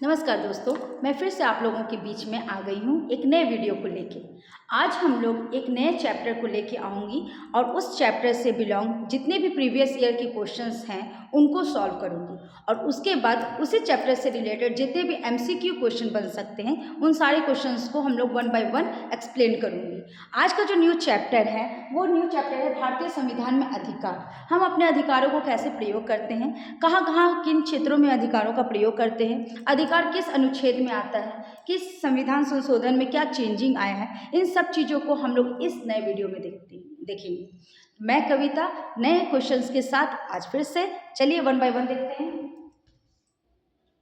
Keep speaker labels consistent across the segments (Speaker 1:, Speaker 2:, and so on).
Speaker 1: नमस्कार दोस्तों, मैं फिर से आप लोगों के बीच में आ गई हूँ एक नए वीडियो को लेके। आज हम लोग एक नए चैप्टर को लेके आऊँगी और उस चैप्टर से बिलोंग जितने भी प्रीवियस ईयर के क्वेश्चंस हैं उनको सॉल्व करूँगी और उसके बाद उसी चैप्टर से रिलेटेड जितने भी एमसीक्यू क्वेश्चन बन सकते हैं उन सारे क्वेश्चंस को हम लोग 1 बाय 1 एक्सप्लेन करूँगी। आज का जो न्यू चैप्टर है वो न्यू चैप्टर है भारतीय संविधान में अधिकार। हम अपने अधिकारों को कैसे प्रयोग करते हैं, कहाँ कहाँ किन क्षेत्रों में अधिकारों का प्रयोग करते हैं, अधिकार किस अनुच्छेद में आता है, किस संविधान संशोधन में क्या चेंजिंग आया है, इन सब चीज़ों को हम लोग इस नए वीडियो में देखेंगे। मैं कविता नए क्वेश्चंस के साथ आज फिर से चलिए 1 बाय 1 देखते हैं।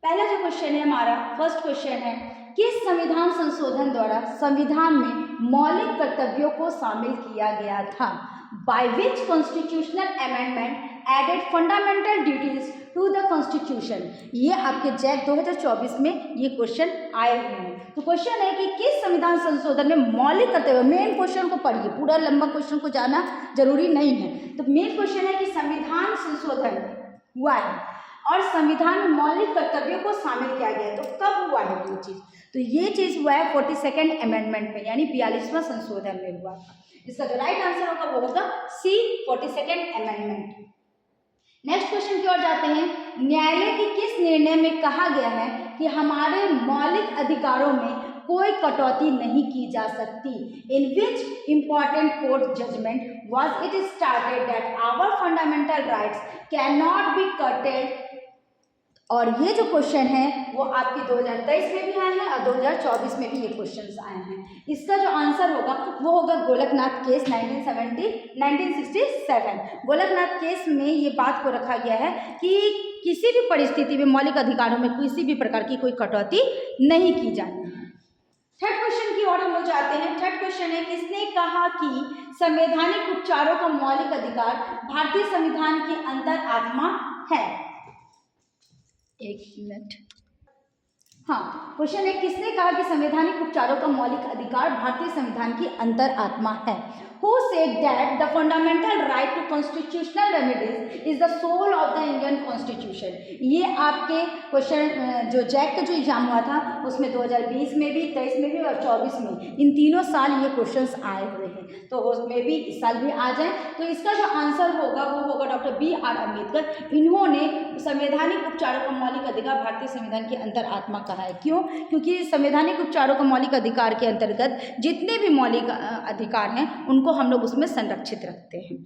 Speaker 1: पहला जो क्वेश्चन है हमारा फर्स्ट क्वेश्चन है, किस संविधान संशोधन द्वारा संविधान में मौलिक कर्तव्यों को शामिल किया गया था? By which constitutional amendment added fundamental duties to the constitution? ये आपके जैक 2024 में ये क्वेश्चन आए हुए हैं। तो क्वेश्चन है कि किस संविधान संशोधन में मौलिक कर्तव्य, मेन क्वेश्चन को पढ़िए, पूरा लंबा क्वेश्चन को जाना जरूरी नहीं है। तो मेन क्वेश्चन है कि संविधान संशोधन हुआ है और संविधान में मौलिक कर्तव्यों को शामिल किया गया है, तो कब हुआ है ये चीज़? तो ये चीज़ हुआ है 42nd अमेंडमेंट में, यानी 42वां संशोधन में हुआ था। इसका जो राइट आंसर होगा वो होगा सी, 42nd अमेंडमेंट। नेक्स्ट क्वेश्चन की ओर जाते हैं। न्यायालय के किस निर्णय में कहा गया है कि हमारे मौलिक अधिकारों में कोई कटौती नहीं की जा सकती? In which important court judgement was it started that our fundamental rights can not be cutted? और ये जो क्वेश्चन है वो आपके 2023 में भी आए हैं और 2024 में भी ये क्वेश्चंस आए हैं। इसका जो आंसर होगा वो होगा गोलकनाथ केस 1967। गोलकनाथ केस में ये बात को रखा गया है कि किसी भी परिस्थिति में मौलिक अधिकारों में किसी भी प्रकार की कोई कटौती नहीं की जानी है। थर्ड क्वेश्चन की ओर हम लोग जाते हैं। थर्ड क्वेश्चन है, किसने कहा कि संवैधानिक उपचारों का मौलिक अधिकार भारतीय संविधान की अंतरात्मा है? एक मिनट। हाँ, क्वेश्चन है, किसने कहा कि संवैधानिक उपचारों का मौलिक अधिकार भारतीय संविधान की अंतरात्मा है? Who said that the fundamental right to constitutional remedies is the soul of the Indian Constitution? ये आपके क्वेश्चन जो जैक का जो एग्जाम हुआ था उसमें 2020 में भी, 23 में भी और 24 में, इन तीनों साल ये क्वेश्चंस आए हुए हैं, तो उसमें भी इस साल भी आ जाए। तो इसका जो आंसर होगा वो होगा डॉक्टर B.R. अम्बेडकर। इन्होंने संवैधानिक उपचारों का मौलिक अधिकार भारतीय संविधान की अंतरात्मा कहा है। क्यों? क्योंकि संवैधानिक उपचारों का मौलिक अधिकार के अंतर्गत जितने भी मौलिक अधिकार हैं उनको हम लोग उसमें संरक्षित रखते हैं।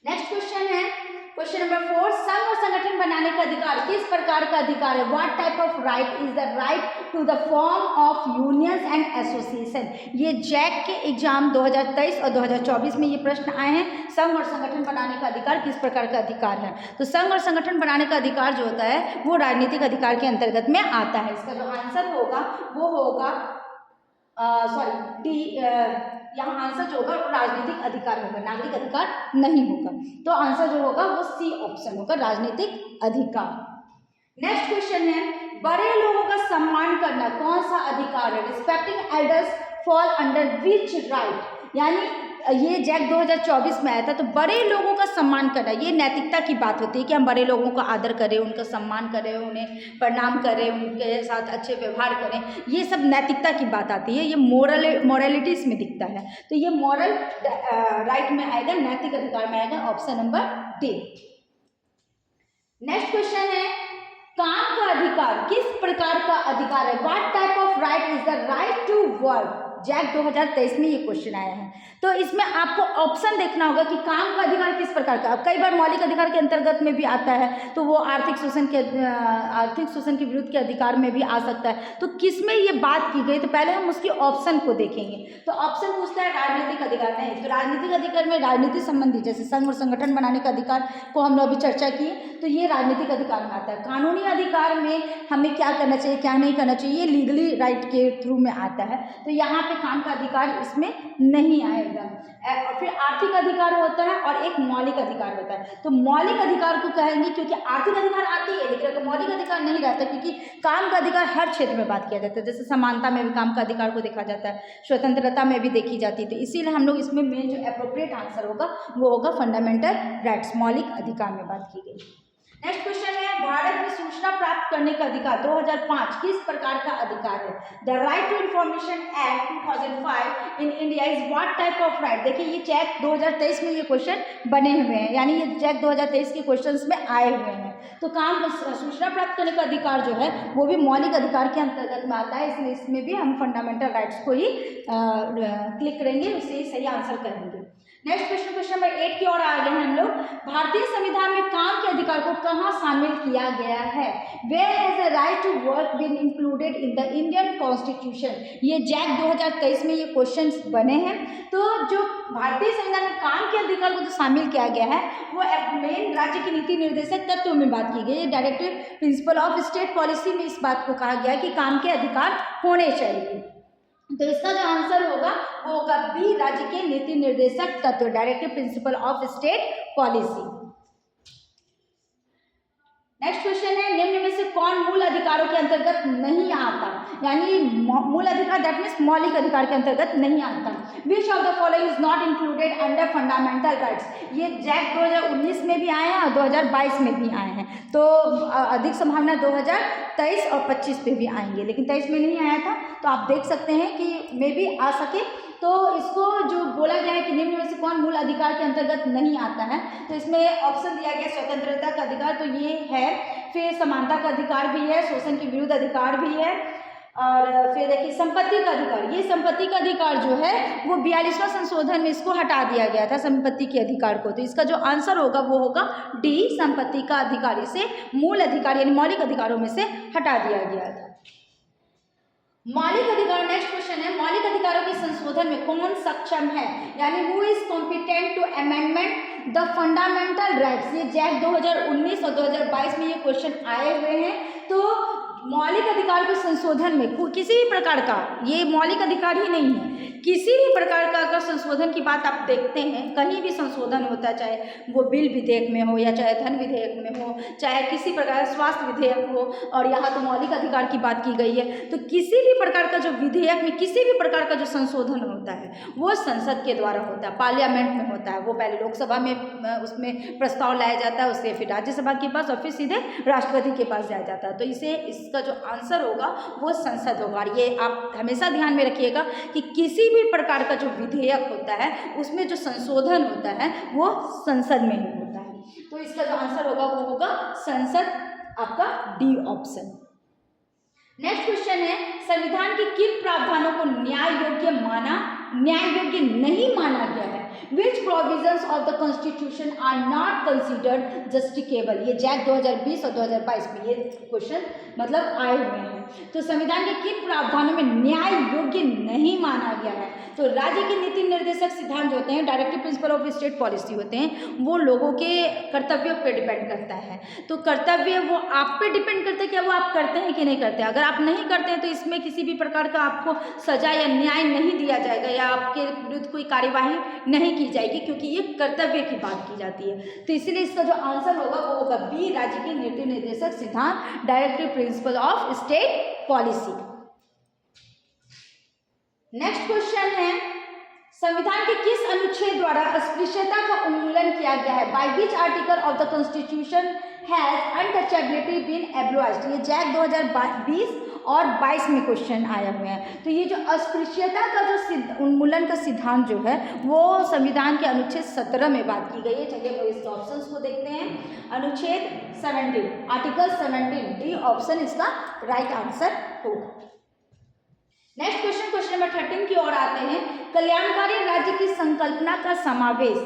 Speaker 1: नेक्स्ट क्वेश्चन है, क्वेश्चन नंबर 4, संघ और संगठन बनाने का अधिकार किस प्रकार का अधिकार है? What type of right is the right to the form of unions and association? ये जैक के एग्जाम 2023 और 2024 में ये प्रश्न आए हैं। संघ और संगठन बनाने का अधिकार किस प्रकार का अधिकार है? तो संघ और संगठन बनाने का अधिकार जो होता है वो राजनीतिक अधिकार के अंतर्गत में आता है। इसका जो आंसर होगा वो होगा यहाँ आंसर जो होगा राजनीतिक अधिकार होगा, नागरिक अधिकार नहीं होगा। तो आंसर जो होगा वो सी ऑप्शन होगा, राजनीतिक अधिकार। नेक्स्ट क्वेश्चन है, बड़े लोगों का सम्मान करना कौन सा अधिकार है? Respecting elders fall under which right? यानी ये जैक 2024 में आया था। तो बड़े लोगों का सम्मान करना, ये नैतिकता की बात होती है कि हम बड़े लोगों का आदर करें, उनका सम्मान करें, उन्हें प्रणाम करें, उनके साथ अच्छे व्यवहार करें, ये सब नैतिकता की बात आती है। ये मोरलिटीज में दिखता है, तो ये मॉरल राइट में आएगा, नैतिक अधिकार में आएगा, option number D. Next question है, काम का अधिकार किस प्रकार का अधिकार है? What type of right is the right to work? JAC 2023 में ये क्वेश्चन आया है। तो इसमें आपको ऑप्शन देखना होगा कि काम का अधिकार किस प्रकार का। कई बार मौलिक अधिकार के अंतर्गत में भी आता है, तो वो आर्थिक शोषण के विरुद्ध के अधिकार में भी आ सकता है। तो किस में ये बात की गई? तो पहले हम उसकी ऑप्शन को देखेंगे। तो ऑप्शन पूछता है राजनीतिक अधिकार, नहीं। तो राजनीतिक अधिकार में राजनीति संबंधी, जैसे संघ और संगठन बनाने का अधिकार को हम लोग अभी चर्चा किए, तो ये राजनीतिक अधिकार में आता है। कानूनी अधिकार में हमें क्या करना चाहिए, क्या नहीं करना चाहिए, ये लीगली राइट के थ्रू में आता है। तो यहाँ पे काम का अधिकार इसमें नहीं आएगा। और फिर आर्थिक अधिकार होता है और एक मौलिक अधिकार होता है। तो मौलिक अधिकार को कहेंगे क्योंकि आर्थिक अधिकार आती है, लेकिन मौलिक अधिकार नहीं रहता, क्योंकि काम का अधिकार हर क्षेत्र में बात किया जाता है। जैसे समानता में भी काम का अधिकार को देखा जाता है, स्वतंत्रता में भी देखी जाती है। तो इसीलिए हम लोग इसमें मेन जो एप्रोप्रिएट आंसर होगा वो होगा फंडामेंटल राइट्स, मौलिक अधिकार में बात की गई। नेक्स्ट क्वेश्चन है, भारत में सूचना प्राप्त करने का अधिकार 2005 किस प्रकार का अधिकार है? The right to information act 2005 in India is what type of right? देखिए ये चेक 2023 में ये क्वेश्चन बने हुए हैं, यानी ये चेक 2023 के क्वेश्चंस में आए हुए हैं। तो काम सूचना प्राप्त करने का अधिकार जो है वो भी मौलिक अधिकार के अंतर्गत में आता है, इसलिए इसमें भी हम फंडामेंटल राइट्स को ही क्लिक करेंगे, उससे ही सही आंसर करेंगे। नेक्स्ट क्वेश्चन नंबर 8 की ओर आ गए हैं हम लोग। भारतीय संविधान में काम के अधिकार को कहाँ शामिल किया गया है? Where has the right to work been included in the Indian constitution? ये जैक 2023 में ये क्वेश्चंस बने हैं। तो जो भारतीय संविधान में काम के अधिकार को जो शामिल किया गया है वो मेन राज्य की नीति निर्देशक तत्व में बात की गई है। Directive principle of state policy में इस बात को कहा गया है कि काम के अधिकार होने चाहिए। तो इसका जो आंसर होगा वो होगा बी, राज्य के नीति निर्देशक तत्व, directive principle of state policy. Next question है, निम्न में से कौन मूल अधिकारों के अंतर्गत नहीं आता? यानी मूल अधिकार दैट मीन्स मौलिक अधिकार के अंतर्गत नहीं आता। विच of the following is not included under fundamental rights? ये जैक 2019 में भी आए हैं और 2022 में भी आए हैं, तो अधिक संभावना 2023 और 25 पे भी आएंगे, लेकिन 23 में नहीं आया था, तो आप देख सकते हैं कि मे भी आ सके। तो इसको जो बोला गया है कि निम्न में से कौन मूल अधिकार के अंतर्गत नहीं आता है, तो इसमें ऑप्शन दिया गया स्वतंत्रता का अधिकार, तो ये है। फिर समानता का अधिकार भी है, शोषण के विरुद्ध अधिकार भी है, और फिर देखिए संपत्ति का अधिकार। ये संपत्ति का अधिकार जो है वो 42वां संशोधन में इसको हटा दिया गया था, संपत्ति के अधिकार को। तो इसका जो आंसर होगा वो होगा डी, संपत्ति का अधिकार। इसे मूल अधिकार यानी मौलिक अधिकारों में से हटा दिया गया था। मौलिक अधिकार, नेक्स्ट क्वेश्चन है, मौलिक अधिकारों के संशोधन में कौन सक्षम है? यानी who is competent to amendment the fundamental rights? ये जैक 2019 और 2022 में ये क्वेश्चन आए हुए हैं। तो मौलिक अधिकार के संशोधन में किसी भी प्रकार का, ये मौलिक अधिकार ही नहीं है, किसी भी प्रकार का अगर संशोधन की बात आप देखते हैं, कहीं भी संशोधन होता है, चाहे वो बिल विधेयक में हो या चाहे धन विधेयक में हो, चाहे किसी प्रकार स्वास्थ्य विधेयक हो, और यहाँ तो मौलिक अधिकार की बात की गई है, तो किसी भी प्रकार का जो विधेयक में किसी भी प्रकार का जो संशोधन होता है वो संसद के द्वारा होता है, पार्लियामेंट में होता है। वो पहले लोकसभा में उसमें प्रस्ताव लाया जाता है, उससे फिर राज्यसभा के पास और फिर सीधे राष्ट्रपति के पास जाया जाता है। तो इसका जो आंसर होगा वो संसद होगा। और ये आप हमेशा ध्यान में रखिएगा कि किसी भी प्रकार का जो विधेयक होता है उसमें जो संशोधन होता है वो संसद में ही होता है। तो इसका जो आंसर होगा वो होगा संसद, आपका डी ऑप्शन। नेक्स्ट क्वेश्चन है, संविधान के किन प्रावधानों को न्याय योग्य नहीं माना गया है? Which provisions of the Constitution are not considered justifiable? ये जैक 2020 और 2022 में ये क्वेश्चन मतलब आए हुए हैं। तो संविधान के किन प्रावधानों में न्याय योग्य नहीं माना गया है? तो राज्य के नीति निर्देशक सिद्धांत जो होते हैं, directive principle of state policy होते हैं, वो लोगों के कर्तव्यों पे डिपेंड करता है। तो कर्तव्य वो आप पे डिपेंड करता है कि वो आप करते हैं कि नहीं करते हैं। अगर आप नहीं करते हैं तो इसमें किसी भी प्रकार का आपको सजा या न्याय नहीं दिया जाएगा या आपके विरुद्ध कोई कार्यवाही नहीं की जाएगी, क्योंकि ये कर्तव्य की बात की जाती है। तो इसलिए इसका जो आंसर होगा वो होगा बी, राज्य के नीति निर्देशक सिद्धांत, directive principle of state policy. Next question है, संविधान के किस अनुच्छेद द्वारा अस्पृश्यता का उन्मूलन किया गया है? By which article of the constitution has untouchability been abrogated? ये जैक 2020 और 22 में क्वेश्चन आए हुए हैं। तो ये जो अस्पृश्यता का जो उन्मूलन का सिद्धांत जो है वो संविधान के अनुच्छेद 17 में बात की गई है। चलिए वो इसके ऑप्शंस को देखते हैं। अनुच्छेद 17, आर्टिकल 17, डी ऑप्शन इसका राइट आंसर होगा। नेक्स्ट क्वेश्चन नंबर 13 की ओर आते हैं। कल्याणकारी राज्य की संकल्पना का समावेश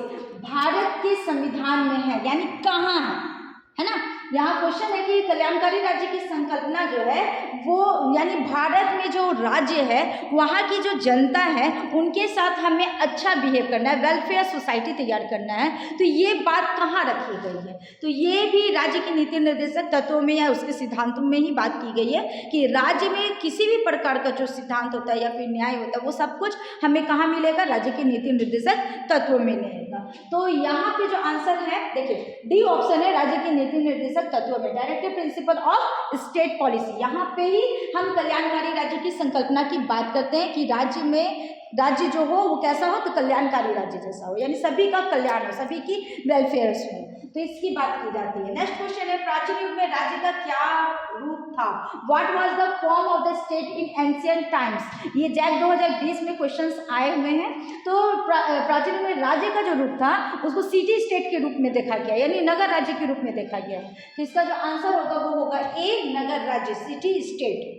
Speaker 1: भारत के संविधान में है, यानी कहाँ है ना? यहाँ क्वेश्चन है कि कल्याणकारी राज्य की संकल्पना जो है वो यानी भारत में जो राज्य है वहाँ की जो जनता है उनके साथ हमें अच्छा बिहेव करना है, वेलफेयर सोसाइटी तैयार करना है। तो ये बात कहाँ रखी गई है? तो ये भी राज्य के नीति निर्देशक तत्वों में या उसके सिद्धांतों में ही बात की गई है कि राज्य में किसी भी प्रकार का जो सिद्धांत होता है या फिर न्याय होता है वो सब कुछ हमें कहाँ मिलेगा? राज्य के नीति निर्देशक तत्वों में मिलेगा। देगा। तो यहाँ पे जो आंसर है देखिए डी ऑप्शन है, राज्य के नीति निर्देशक तत्व में directive principle of state policy. यहाँ पे ही हम कल्याणकारी राज्य की संकल्पना की बात करते हैं कि राज्य में राज्य जो हो वो कैसा हो, तो कल्याणकारी राज्य जैसा हो, यानी सभी का कल्याण हो, सभी की वेलफेयर्स हो, तो इसकी बात की जाती है। नेक्स्ट क्वेश्चन है प्राचीन युग में राज्य का क्या रूप था? What was the form of the state in ancient times? ये जैक 2020 में क्वेश्चंस आए हुए हैं। तो प्राचीन युग में राज्य का जो रूप था उसको सिटी स्टेट के रूप में देखा गया, यानी नगर राज्य के रूप में देखा गया है। तो इसका जो आंसर होगा वो होगा ए, नगर राज्य, सिटी स्टेट।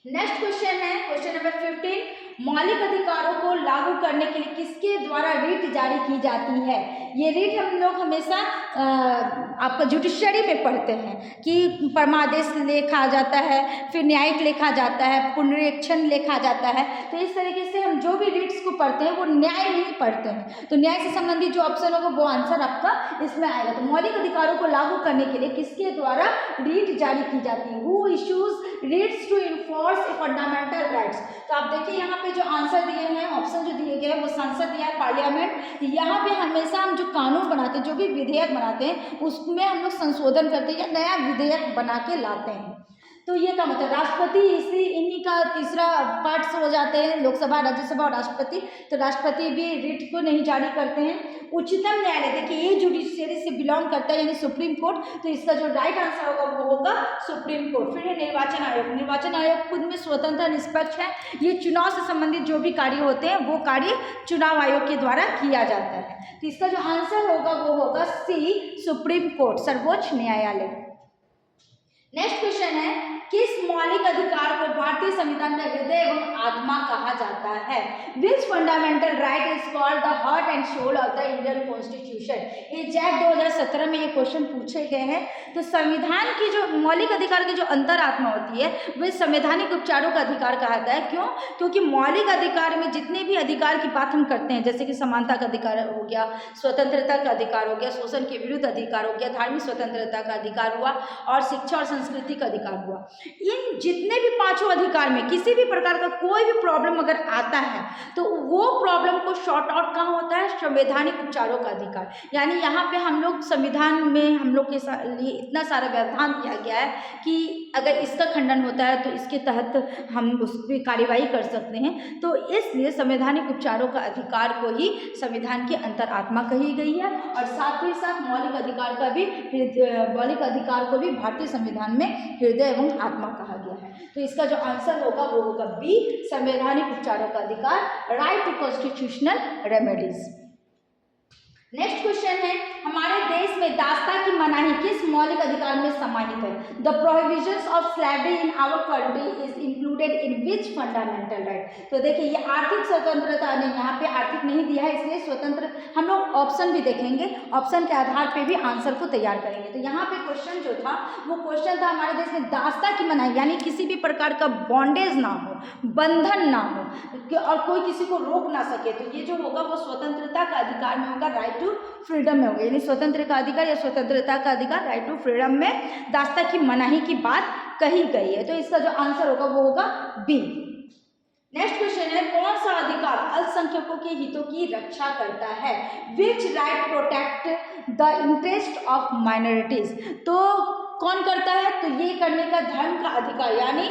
Speaker 1: नेक्स्ट क्वेश्चन है क्वेश्चन नंबर 15, मौलिक अधिकारों को लागू करने के लिए किसके द्वारा रीट जारी की जाती है? ये रीट हम लोग हमेशा आपका जुडिशरी में पढ़ते हैं कि परमादेश लिखा जाता है, फिर न्यायिक लिखा जाता है, पुनरीक्षण लिखा जाता है। तो इस तरीके से हम जो भी रीट्स को पढ़ते हैं वो न्याय में ही पढ़ते हैं। तो न्याय से संबंधित जो ऑप्शन होगा वो आंसर आपका इसमें आएगा। तो मौलिक अधिकारों को लागू करने के लिए किसके द्वारा रीट जारी की जाती है? Who issues writs to enforce fundamental rights? तो आप देखिए यहाँ पे जो आंसर दिए हैं, ऑप्शन जो दिए गए हैं वो संसद दिया है, पार्लियामेंट। यहाँ पे हमेशा हम जो कानून बनाते हैं, जो भी विधेयक बनाते हैं, उसमें हम लोग संशोधन करते हैं या नया विधेयक बना के लाते हैं। तो ये का मतलब राष्ट्रपति इन्हीं का तीसरा पार्ट से हो जाते हैं, लोकसभा, राज्यसभा और राष्ट्रपति। तो राष्ट्रपति भी रिट को नहीं जारी करते हैं। उच्चतम न्यायालय देखिए ये जुडिशरी से बिलोंग करता है, यानी सुप्रीम कोर्ट। तो इसका जो राइट आंसर होगा वो होगा सुप्रीम कोर्ट। फिर है निर्वाचन आयोग। निर्वाचन आयोग खुद में स्वतंत्र निष्पक्ष है। ये चुनाव से संबंधित जो भी कार्य होते हैं वो कार्य चुनाव आयोग के द्वारा किया जाता है। तो इसका जो आंसर होगा वो होगा सी, सुप्रीम कोर्ट, सर्वोच्च न्यायालय। नेक्स्ट क्वेश्चन है किस मौलिक अधिकार को भारतीय संविधान का हृदय एवं आत्मा कहा जाता है? Which fundamental right is called the heart and soul of the Indian constitution? ये जैक 2017 में ये क्वेश्चन पूछे गए हैं। तो संविधान की जो मौलिक अधिकार की जो अंतरात्मा होती है वह संवैधानिक उपचारों का अधिकार कहा जाता है। क्यों? क्योंकि मौलिक अधिकार में जितने भी अधिकार की बात हम करते हैं, जैसे कि समानता का अधिकार हो गया, स्वतंत्रता का अधिकार हो गया, शोषण के विरुद्ध अधिकार हो गया, धार्मिक स्वतंत्रता का अधिकार हुआ और शिक्षा और संस्कृति का अधिकार हुआ। इन जितने भी पांचों अधिकार में किसी भी प्रकार का कोई भी प्रॉब्लम अगर आता है तो वो प्रॉब्लम को शॉर्ट आउट कहाँ होता है? संवैधानिक उपचारों का अधिकार। यानी यहाँ पे हम लोग संविधान में हम लोग के लिए इतना सारा व्यवधान दिया गया है कि अगर इसका खंडन होता है तो इसके तहत हम उस पर कार्यवाही कर सकते हैं। तो इसलिए संवैधानिक उपचारों का अधिकार को ही संविधान की अंतरात्मा कही गई है और साथ ही साथ मौलिक अधिकार को भी भारतीय संविधान में हृदय एवं आत्मा कहा गया है। तो इसका जो आंसर होगा वो होगा बी, संवैधानिक उपचारों का अधिकार, right to constitutional remedies. Next question है हमारे देश में दास्ता की मनाही किस मौलिक अधिकार में समाहित है? The prohibitions of slavery in our country is included in which fundamental right? तो देखिए ये आर्थिक स्वतंत्रता ने यहाँ पे आर्थिक नहीं दिया है, इसलिए स्वतंत्र हम लोग ऑप्शन भी देखेंगे, ऑप्शन के आधार पे भी आंसर को तैयार करेंगे। तो यहाँ पे क्वेश्चन जो था वो क्वेश्चन था हमारे देश में दास्ता की मनाही, यानी किसी भी प्रकार का बॉन्डेज ना हो, बंधन ना हो और कोई किसी को रोक ना सके। तो ये जो होगा वो स्वतंत्रता का अधिकार में होगा, राइट टू फ्रीडम में होगा, यानी स्वतंत्र का अधिकार या स्वतंत्रता का अधिकार, राइट टू फ्रीडम में दास्ता की मनाही की बात कही गई है। तो इसका जो आंसर होगा वो होगा बी। नेक्स्ट क्वेश्चन है कौन सा अधिकार अल्पसंख्यकों के हितों की रक्षा करता है? Which right protect the interest of minorities? तो कौन करता है? तो ये करने का धर्म का अधिकार, यानी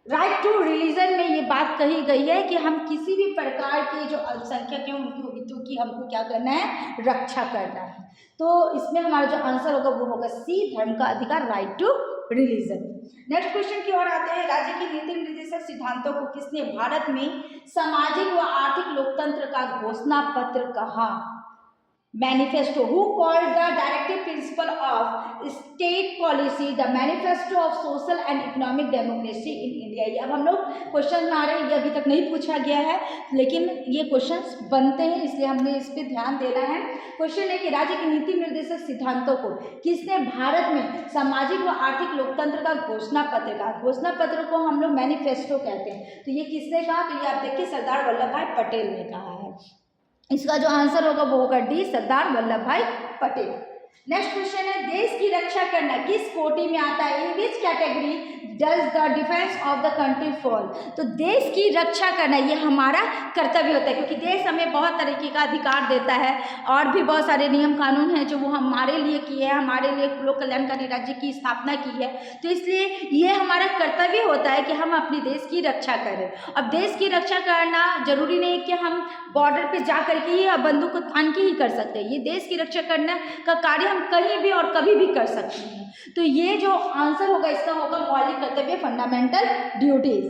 Speaker 1: राइट टू रिलीजन में ये बात कही गई है कि हम किसी भी प्रकार के जो अल्पसंख्यक हैं उनके हितों की हमको क्या करना है? रक्षा करना है। तो इसमें हमारा जो आंसर होगा वो होगा सी, धर्म का अधिकार, right to religion. Next question की ओर आते हैं। राज्य के नीति निर्देशक सिद्धांतों को किसने भारत में सामाजिक व आर्थिक लोकतंत्र का घोषणा पत्र कहा? Manifesto. Who called the directive principle of state policy the manifesto of social and economic democracy in India? ये अब हम लोग क्वेश्चन में आ रहे हैं, ये अभी तक नहीं पूछा गया है लेकिन ये क्वेश्चंस बनते हैं इसलिए हमने इस पर ध्यान देना है। क्वेश्चन है कि राज्य के नीति निर्देशक सिद्धांतों को किसने भारत में सामाजिक व आर्थिक लोकतंत्र का घोषणा पत्र कहा? घोषणा पत्र को हम लोग मैनिफेस्टो कहते हैं। तो ये किसने कहा? तो ये आप देखिए सरदार वल्लभ भाई पटेल ने कहा है। इसका जो आंसर होगा वो होगा डी, सरदार वल्लभ भाई पटेल। नेक्स्ट क्वेश्चन है देश की रक्षा करना किस कोटि में आता है? In which category does the defence of the country fall. तो देश की रक्षा करना ये हमारा कर्तव्य होता है, क्योंकि देश हमें बहुत तरीके का अधिकार देता है और भी बहुत सारे नियम कानून हैं जो वो हमारे लिए किए हैं, हमारे लिए लोक कल्याणकारी राज्य की स्थापना की है। तो इसलिए ये हमारा कर्तव्य होता है कि हम अपने देश की रक्षा करें। अब देश की रक्षा करना जरूरी नहीं कि हम बॉर्डर पे जा करके ही बंदूक को तान के ही कर सकते हैं। ये देश की रक्षा करने का कार्य हम कहीं भी और कभी भी कर सकते हैं। तो ये जो आंसर होगा इसका होगा मौलिक कर्तव्य, फंडामेंटल ड्यूटीज।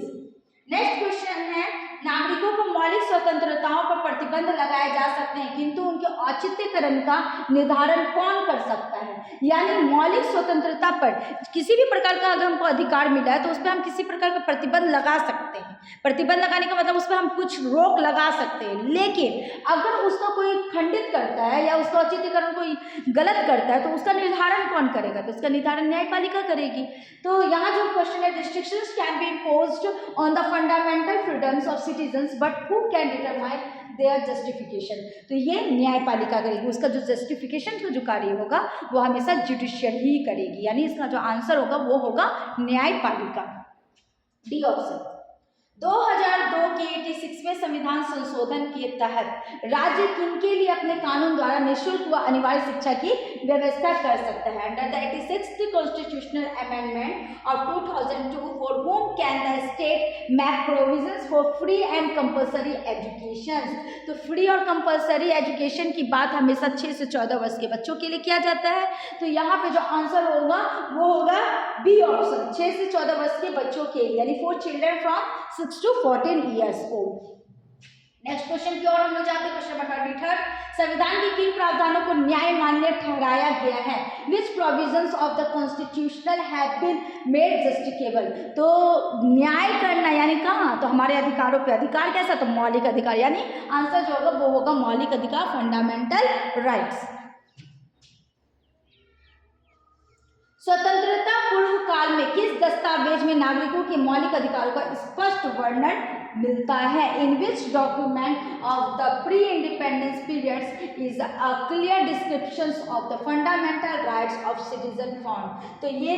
Speaker 1: नेक्स्ट क्वेश्चन है, नागरिकों को मौलिक स्वतंत्रताओं पर प्रतिबंध लगाए जा सकते हैं किंतु उनके औचित्यकरण का निर्धारण कौन कर सकता है। यानी मौलिक स्वतंत्रता पर किसी भी प्रकार का अगर हमको अधिकार मिला है तो उस पर हम किसी प्रकार का प्रतिबंध लगा सकते हैं। प्रतिबंध लगाने का मतलब उस पर हम कुछ रोक लगा सकते हैं, लेकिन अगर उसका कोई खंडित करता है या उसका औचित्यकरण कोई गलत करता है तो उसका निर्धारण कौन करेगा, तो उसका निर्धारण न्यायपालिका करेगी। तो यहाँ जो क्वेश्चन है, restrictions can be imposed on the fundamental freedoms of citizens but who can determine there justification. तो ये न्यायपालिका करेगी, उसका जो जस्टिफिकेशन का जो कार्य होगा वो हमेशा जुडिशियल ही करेगी। यानी इसका जो आंसर होगा वो होगा न्यायपालिका, डी ऑप्शन। 2002 के 86वें संविधान संशोधन के तहत राज्य किनके लिए अपने कानून द्वारा निःशुल्क व अनिवार्य शिक्षा की व्यवस्था कर सकता है। Under the 86th constitutional amendment of 2002 for whom can the state make provisions for free and compulsory education. तो फ्री और कंपल्सरी एजुकेशन की बात हमेशा 6 से 14 वर्ष के बच्चों के लिए किया जाता है। तो यहाँ पे जो आंसर होगा वो होगा बी ऑप्शन, 6 से 14 वर्ष के बच्चों के लिए, यानी for children from 6 to 14 years old। Next question की ओर हम लोग जाते हैं, क्वेश्चन नंबर 33। संविधान के किन प्रावधानों को न्याय मान्य ठहराया गया है। Which provisions of the constitutional have been made justifiable. तो न्याय करना यानी कहाँ, तो हमारे अधिकारों पे। अधिकार कैसा, तो मौलिक अधिकार, यानी आंसर जो होगा वो होगा मौलिक अधिकार, फंडामेंटल राइट्स। स्वतंत्रता पूर्व काल में किस दस्तावेज में नागरिकों के मौलिक अधिकारों का स्पष्ट वर्णन मिलता है। In which document of the pre independence periods is a clear description of the fundamental rights of citizen found. तो ये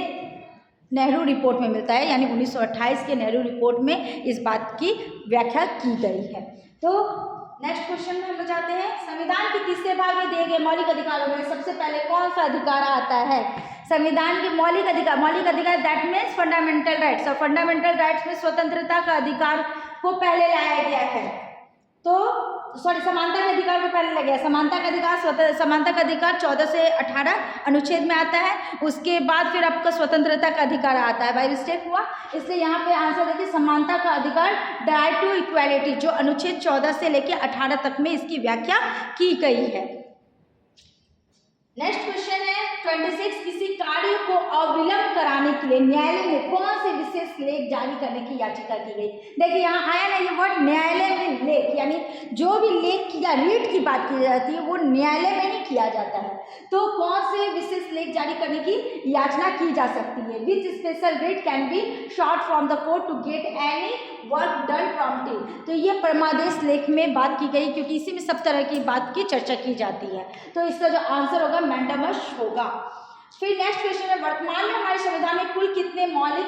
Speaker 1: नेहरू रिपोर्ट में मिलता है, यानी 1928 के नेहरू रिपोर्ट में इस बात की व्याख्या की गई है। तो नेक्स्ट क्वेश्चन में हम जाते हैं, संविधान के तीसरे भाग में दिए गए मौलिक अधिकारों में सबसे पहले कौन सा अधिकार आता है। संविधान के मौलिक अधिकार दैट मीन्स फंडामेंटल राइट्स, और फंडामेंटल राइट्स में स्वतंत्रता का अधिकार को पहले लाया गया है। तो समानता के अधिकार को पहले लगे, समानता का अधिकार 14 से 18 अनुच्छेद में आता है। उसके बाद फिर आपका स्वतंत्रता का अधिकार आता है, बाई मिस्टेक हुआ, इसलिए यहाँ पे आंसर देखिए समानता का अधिकार, द राइट टू इक्वालिटी, जो अनुच्छेद 14 से लेकर 18 तक में इसकी व्याख्या की गई है। नेक्स्ट क्वेश्चन है 26, किसी कार्य को अविलंब कराने के लिए न्यायालय में कौन से विशेष लेख जारी करने की याचिका की गई। देखिए यहाँ आया ना ये वर्ड न्यायालय में लेख, यानी जो भी लेख या रीट की बात की जाती है वो न्यायालय में ही किया जाता है। तो कौन से विशेष लेख जारी करने की याचना की जा सकती है। Which special writ can be sought from the court to get any work done promptly. तो ये परमादेश लेख में बात की गई, क्योंकि इसी में सब तरह की बात की चर्चा की जाती है। तो इसका जो आंसर होगा मैंडामस होगा। फिर नेक्स्ट क्वेश्चन है, वर्तमान में हमारे संविधान में कुल कितने मौलिक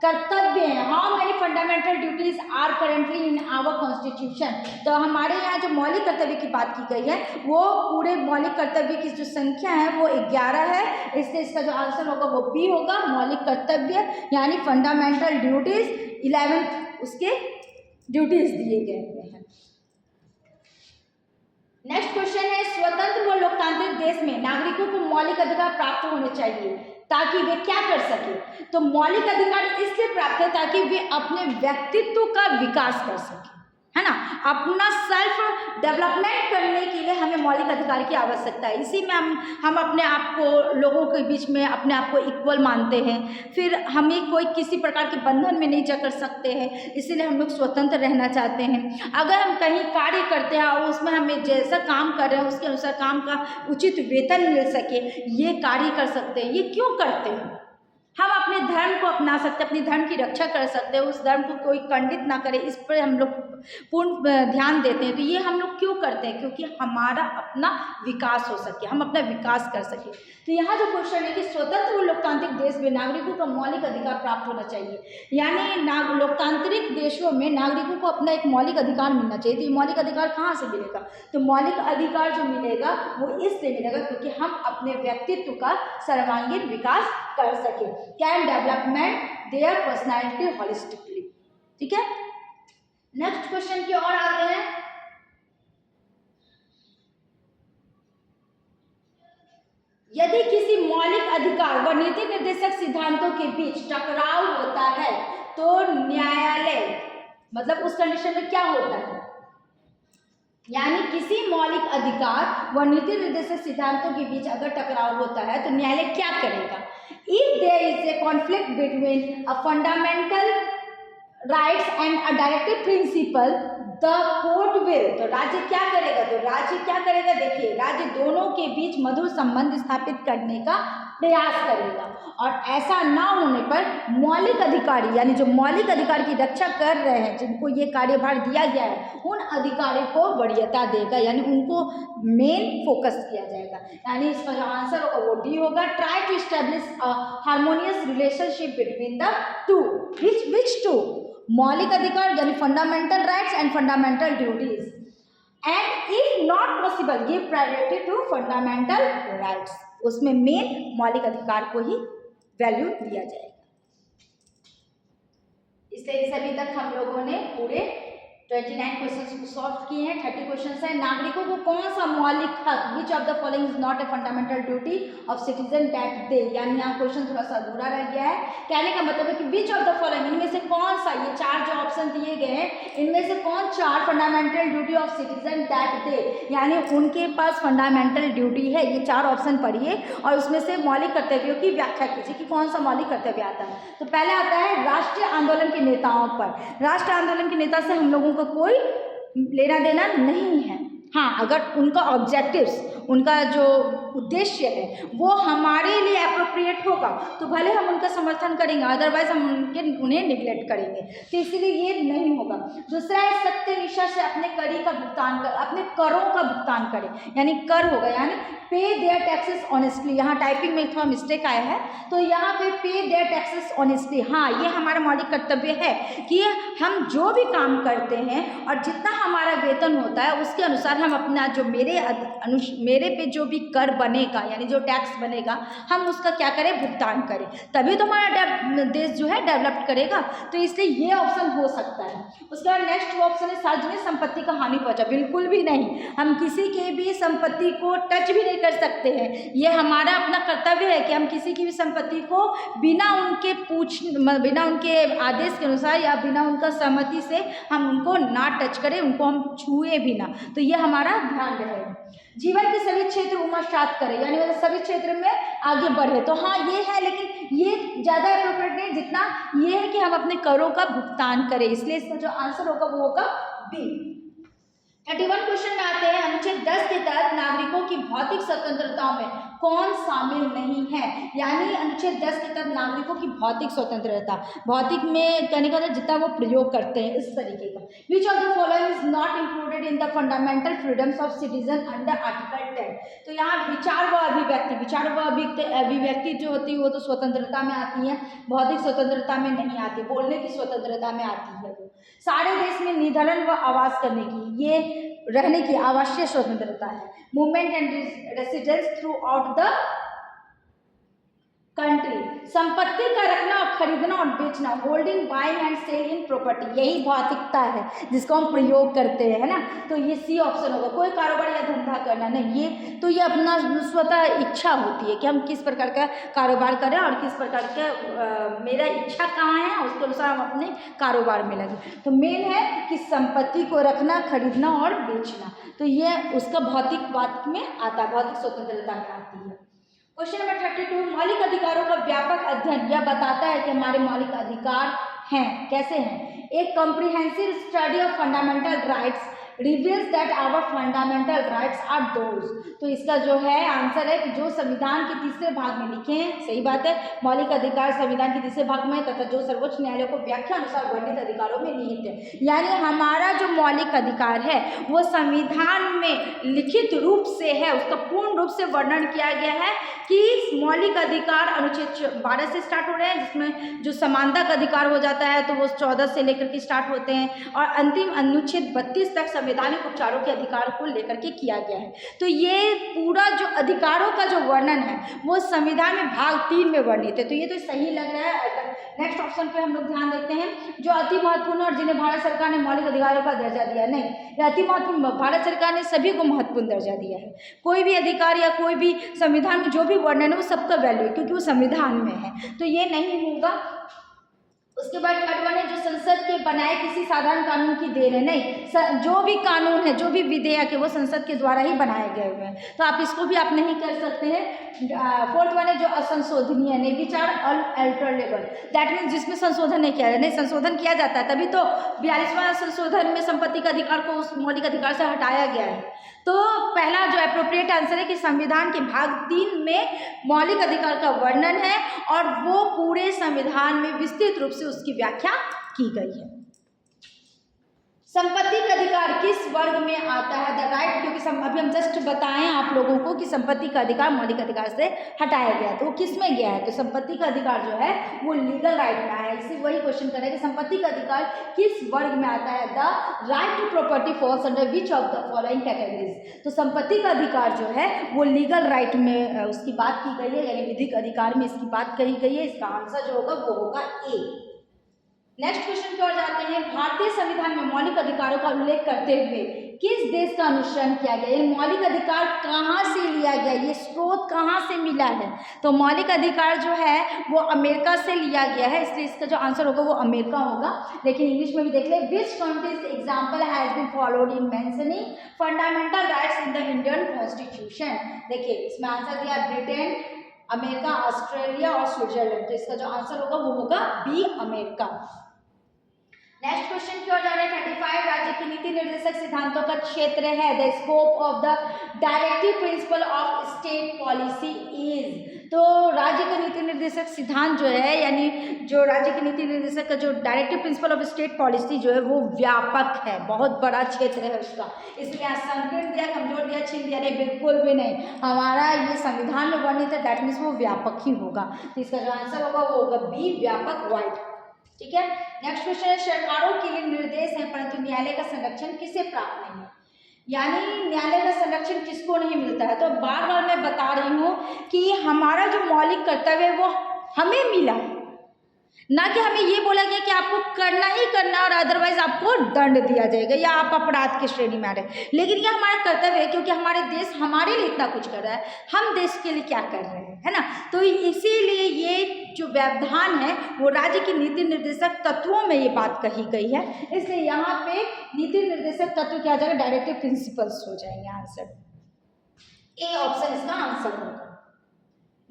Speaker 1: कर्तव्य हैं। How many fundamental duties are currently in our constitution. तो हमारे यहाँ जो मौलिक कर्तव्य की बात की गई है वो पूरे मौलिक कर्तव्य की जो संख्या है वो 11 है, इसलिए इसका जो आंसर होगा वो बी होगा, मौलिक कर्तव्य यानी फंडामेंटल ड्यूटीज 11 उसके ड्यूटीज दिए गए हैं। नेक्स्ट क्वेश्चन है, स्वतंत्र व लोकतांत्रिक देश में नागरिकों को मौलिक अधिकार प्राप्त होने चाहिए ताकि वे क्या कर सके। तो मौलिक अधिकार इसलिए प्राप्त है ताकि वे अपने व्यक्तित्व का विकास कर सके, है ना। अपना सेल्फ डेवलपमेंट करने के लिए हमें मौलिक अधिकार की आवश्यकता है। इसी में हम अपने आप को लोगों के बीच में अपने आप को इक्वल मानते हैं, फिर हमें कोई किसी प्रकार के बंधन में नहीं जकड़ सकते हैं, इसीलिए हम लोग स्वतंत्र रहना चाहते हैं। अगर हम कहीं कार्य करते हैं और उसमें हमें जैसा काम कर रहे हैं उसके अनुसार काम का उचित वेतन मिल सके, ये कार्य कर सकते हैं। ये क्यों करते हैं, हम अपने धर्म को अपना सकते हैं, अपने धर्म की रक्षा कर सकते हैं, उस धर्म को कोई खंडित ना करे, इस पर हम लोग पूर्ण ध्यान देते हैं। तो ये हम लोग क्यों करते हैं? क्योंकि हमारा अपना विकास हो सके, हम अपना विकास कर सकें। तो यहाँ जो क्वेश्चन है कि स्वतंत्र और लोकतांत्रिक देश में नागरिकों का मौलिक अधिकार प्राप्त होना चाहिए, यानी लोकतांत्रिक देशों में नागरिकों को अपना एक मौलिक अधिकार मिलना चाहिए। तो ये मौलिक अधिकार कहाँ से मिलेगा? तो मौलिक अधिकार जो मिलेगा वो इससे मिलेगा क्योंकि हम अपने व्यक्तित्व का सर्वांगीण विकास कर सके। Can development their personality holistically. ठीक है, नेक्स्ट क्वेश्चन की ओर आते हैं। यदि किसी मौलिक अधिकार व नीति निर्देशक सिद्धांतों के बीच टकराव होता है तो न्यायालय, मतलब उस कंडीशन में क्या होता है, यानी किसी मौलिक अधिकार व नीति निर्देशक सिद्धांतों के बीच अगर टकराव होता है तो न्यायालय क्या करेगा? If there is a conflict between a fundamental rights and a directive principle the court will, तो राज्य क्या करेगा? तो राज्य क्या करेगा? देखिए, राज्य दोनों के बीच मधुर संबंध स्थापित करने का प्रयास करेगा और ऐसा ना होने पर मौलिक अधिकारी, यानी जो मौलिक अधिकार की रक्षा कर रहे हैं, जिनको ये कार्यभार दिया गया है, उन अधिकारियों को वरीयता देगा, यानी उनको मेन फोकस किया जाएगा। यानी इसका जो आंसर होगा वो डी होगा। Try to establish a harmonious relationship between the two, which two? मौलिक अधिकार यानी fundamental rights and fundamental duties, and if not possible give priority to fundamental rights. उसमें मेन मौलिक अधिकार को ही वैल्यू दिया जाएगा। इसलिए अभी तक हम लोगों ने पूरे 29 क्वेश्चंस को सॉल्व किए हैं। 30 क्वेश्चंस हैं। नागरिकों को कौन सा मौलिक हक, विच of the following is not a fundamental duty of citizen that they, यानी यहाँ क्वेश्चन थोड़ा सा अधूरा रह गया है। कहने का मतलब है कि विच ऑफ द फॉलोइंग, इनमें से कौन सा, ये चार जो ऑप्शन दिए गए हैं इनमें से कौन चार fundamental duty of citizen that they, यानी उनके पास फंडामेंटल ड्यूटी है। ये चार ऑप्शन पढ़िए और उसमें से मौलिक कर्तव्यों की व्याख्या कीजिए कि कौन सा मौलिक कर्तव्य आता है। तो पहले आता है राष्ट्रीय आंदोलन के नेताओं पर। राष्ट्रीय आंदोलन के नेता से हम लोगों का कोई लेना देना नहीं है। हाँ, अगर उनका ऑब्जेक्टिव्स, उनका जो उद्देश्य है वो हमारे लिए अप्रोप्रिएट होगा तो भले हम उनका समर्थन करेंगे, अदरवाइज हम उन्हें निगलेक्ट करेंगे, तो इसलिए ये नहीं होगा। दूसरा है सत्यनिष्ठा से अपने करी का भुगतान कर, अपने करों का भुगतान करें, यानी कर होगा, यानी पे देयर टैक्सेस ऑनेस्टली। यहाँ टाइपिंग में थोड़ा मिस्टेक आया है, तो यहाँ पे देयर टैक्सेस ऑनेस्टली, हाँ ये हमारा मौलिक कर्तव्य है कि हम जो भी काम करते हैं और जितना हमारा वेतन होता है उसके अनुसार हम अपना जो मेरे पे जो भी कर बनेगा, यानी जो टैक्स बनेगा, हम उसका क्या करें, भुगतान करें, तभी तो हमारा देश जो है डेवलप करेगा। तो इसलिए ये ऑप्शन हो सकता है। उसके बाद नेक्स्ट ऑप्शन है सार्वजनिक संपत्ति का हानि पहुंचा। बिल्कुल भी नहीं, हम किसी के भी संपत्ति को टच भी नहीं कर सकते हैं। ये हमारा अपना कर्तव्य है कि हम किसी की भी संपत्ति को बिना उनके आदेश के अनुसार या बिना उनका सहमति से हम उनको ना टच करें, उनको हम छुए भी ना। तो ये हमारा ध्यान रहेगा। जीवन के सभी क्षेत्र उन्मत्त करें, यानी मतलब सभी क्षेत्र में आगे बढ़े। तो हाँ ये है, लेकिन ये ज़्यादा अप्रोप्रिएट नहीं, जितना ये है कि हम अपने करों का भुगतान करें। इसलिए इसका जो आंसर होगा वो होगा बी। 31 क्वेश्चन में आते हैं, अनुच्छेद 10 के तहत नागरिकों की भौतिक स्वतंत्रताओं में कौन शामिल नहीं है, यानी अनुच्छेद 10 के तहत नागरिकों की भौतिक स्वतंत्रता, भौतिक में कहने का जितना वो प्रयोग करते हैं इस तरीके का। विच of the following is not included in the fundamental freedoms of citizen under article 10। तो यहाँ विचार व अभिव्यक्ति जो होती है वो तो स्वतंत्रता में आती है, भौतिक स्वतंत्रता में नहीं आती, बोलने की स्वतंत्रता में आती है। वो सारे देश में निर्धन व आवास करने की, ये रहने की आवासीय स्वतंत्रता है। Movement and residence throughout the country, संपत्ति का रखना और खरीदना और बेचना, holding, buying and sale in property, यही भौतिकता है जिसको हम प्रयोग करते हैं, है ना। तो ये सी ऑप्शन होगा। कोई कारोबार या धंधा करना नहीं, ये अपना स्वतः इच्छा होती है कि हम किस प्रकार का कारोबार करें और किस प्रकार का मेरा इच्छा कहाँ है, उसके अनुसार हम अपने कारोबार में लगे। तो मेन है कि संपत्ति को रखना, खरीदना और बेचना, तो ये उसका भौतिकवाद में आता है, भौतिक स्वतंत्रता में आती है। क्वेश्चन नंबर 32, मौलिक अधिकारों का व्यापक अध्ययन यह बताता है कि हमारे मौलिक अधिकार हैं, कैसे हैं। एक comprehensive study of fundamental rights reveals that our fundamental rights are those. तो इसका जो है आंसर है कि जो संविधान के तीसरे भाग में लिखे हैं, सही बात है, मौलिक अधिकार संविधान के तीसरे भाग में तथा जो सर्वोच्च न्यायालय को व्याख्या अनुसार वर्णित अधिकारों में निहित है। यानी हमारा जो मौलिक अधिकार है वो संविधान में लिखित रूप से है, उसका पूर्ण रूप से वर्णन किया गया है कि मौलिक अधिकार अनुच्छेद 12 से स्टार्ट हो रहे हैं, जिसमें जो समानता का अधिकार हो जाता है तो वो 14 से लेकर के स्टार्ट होते हैं, और अंतिम अनुच्छेद 32 तक संवैधानिक उपचारों के अधिकार को लेकर के किया गया है। तो ये पूरा जो अधिकारों का जो वर्णन है वो संविधान में भाग 3 में वर्णित है। तो ये तो सही लग रहा है। अगर नेक्स्ट ऑप्शन पे हम लोग ध्यान देते हैं, जो अति महत्वपूर्ण और जिन्हें भारत सरकार ने मौलिक अधिकारों का दर्जा दिया, नहीं, ये अति महत्वपूर्ण, भारत सरकार ने सभी को महत्वपूर्ण दर्जा दिया है। कोई भी अधिकार या कोई भी संविधान में जो भी वर्णन है वो सबका वैल्यू है, क्योंकि वो संविधान में है, तो ये नहीं होगा। उसके बाद थर्ड वन है, जो संसद के बनाए किसी साधारण कानून की देन है, नहीं, जो भी कानून है, जो भी विधेयक है वो संसद के द्वारा ही बनाए गए हुए हैं, तो आप इसको भी आप नहीं कर सकते हैं। फोर्थ वन है, जो असंशोधनीय, नहीं, विचार अनअल्टरेबल, दैट मीन्स जिसमें संशोधन नहीं किया जाए, नहीं, संशोधन किया जाता है, तभी तो 42वां संशोधन में संपत्ति का अधिकार को उस मौलिक अधिकार से हटाया गया है। तो पहला जो एप्रोप्रिएट आंसर है कि संविधान के भाग 3 में मौलिक अधिकार का वर्णन है और वो पूरे संविधान में विस्तृत रूप से उसकी व्याख्या की गई है। संपत्ति का अधिकार किस वर्ग में आता है? द राइट, क्योंकि अभी हम जस्ट बताएं आप लोगों को कि संपत्ति का अधिकार मौलिक अधिकार से हटाया गया, तो वो किस में गया है? तो संपत्ति का अधिकार जो है वो लीगल राइट में आया है। इसी वही क्वेश्चन करें कि संपत्ति का अधिकार किस वर्ग में आता है? The right to property falls under which of the following categories. तो संपत्ति का अधिकार जो है वो लीगल राइट में उसकी बात की गई है, यानी विधिक अधिकार में इसकी बात कही गई है। इसका आंसर जो होगा वो होगा ए। नेक्स्ट क्वेश्चन की ओर जाते हैं। भारतीय संविधान में मौलिक अधिकारों का उल्लेख करते हुए किस देश का अनुसरण किया गया? ये मौलिक अधिकार कहाँ से लिया गया, ये स्रोत कहाँ से मिला है? तो मौलिक अधिकार जो है वो अमेरिका से लिया गया है, इसलिए इसका जो आंसर होगा वो अमेरिका होगा। लेकिन इंग्लिश में भी देख ले, which countries example has been followed in mentioning fundamental rights in the Indian constitution. देखिए इसमें आंसर दिया ब्रिटेन, अमेरिका, ऑस्ट्रेलिया और स्विट्जरलैंड। तो इसका जो आंसर होगा वो होगा बी, अमेरिका। नेक्स्ट क्वेश्चन की ओर जा रहे हैं। 35 राज्य की नीति निर्देशक सिद्धांतों का क्षेत्र है। The scope of the directive principle of state policy is. तो राज्य का नीति निर्देशक सिद्धांत जो है, यानी जो राज्य की नीति निर्देशक का जो directive principle of state policy जो है वो व्यापक है, बहुत बड़ा क्षेत्र है उसका। इसलिए यहाँ संकीर्ण दिया, कमजोर दिया, छीन दिया, नहीं, बिल्कुल भी नहीं। हमारा ये संविधान में वर्णित है, दैट मीन्स वो व्यापक ही होगा। तो इसका जो आंसर होगा वो होगा बी, व्यापक, वाइड। ठीक है। नेक्स्ट क्वेश्चन है, सरकारों के लिए निर्देश है परंतु न्यायालय का संरक्षण किसे प्राप्त नहीं है? यानी न्यायालय का संरक्षण किसको नहीं मिलता है? तो बार बार मैं बता रही हूँ कि हमारा जो मौलिक कर्तव्य है वो हमें मिला है, ना कि हमें ये बोला गया कि आपको करना ही करना और अदरवाइज आपको दंड दिया जाएगा या आप अपराध की श्रेणी में आ रहे। लेकिन ये हमारा कर्तव्य है, क्योंकि हमारे देश हमारे लिए इतना कुछ कर रहा है, हम देश के लिए क्या कर रहे हैं, है ना। तो इसीलिए ये जो व्यवधान है वो राज्य की नीति निर्देशक तत्वों में ये बात कही गई है, इसलिए यहाँ पे नीति निर्देशक तत्व क्या आ जाएगा? डायरेक्टिव प्रिंसिपल्स हो जाएंगे। आंसर ए ऑप्शन इसका आंसर होगा।